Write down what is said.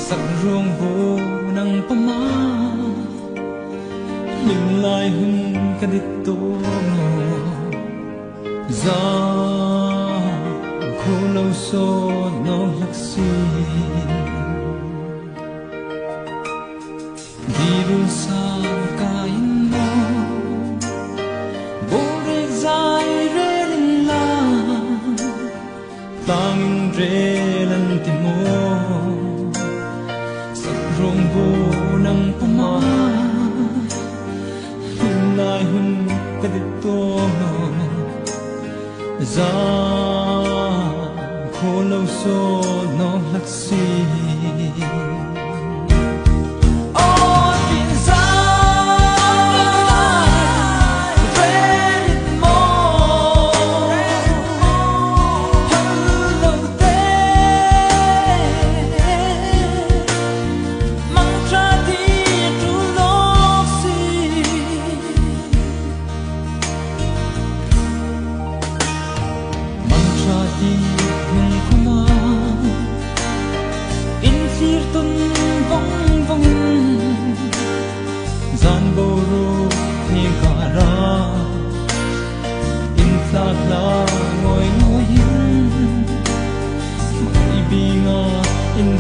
sắc ruộng vô nắng pama mình lại hưng cái đít tô ra khô lâu xô nó lắc xin đi đun xa cả in mô bố rê dài rê lên la tăng rê lên tìm mô sắc ruộng vô nắng pama mình lại hưng cái đít tô ra khô lâu xô nó lắc xì ngồi ngồi in mai bi nga in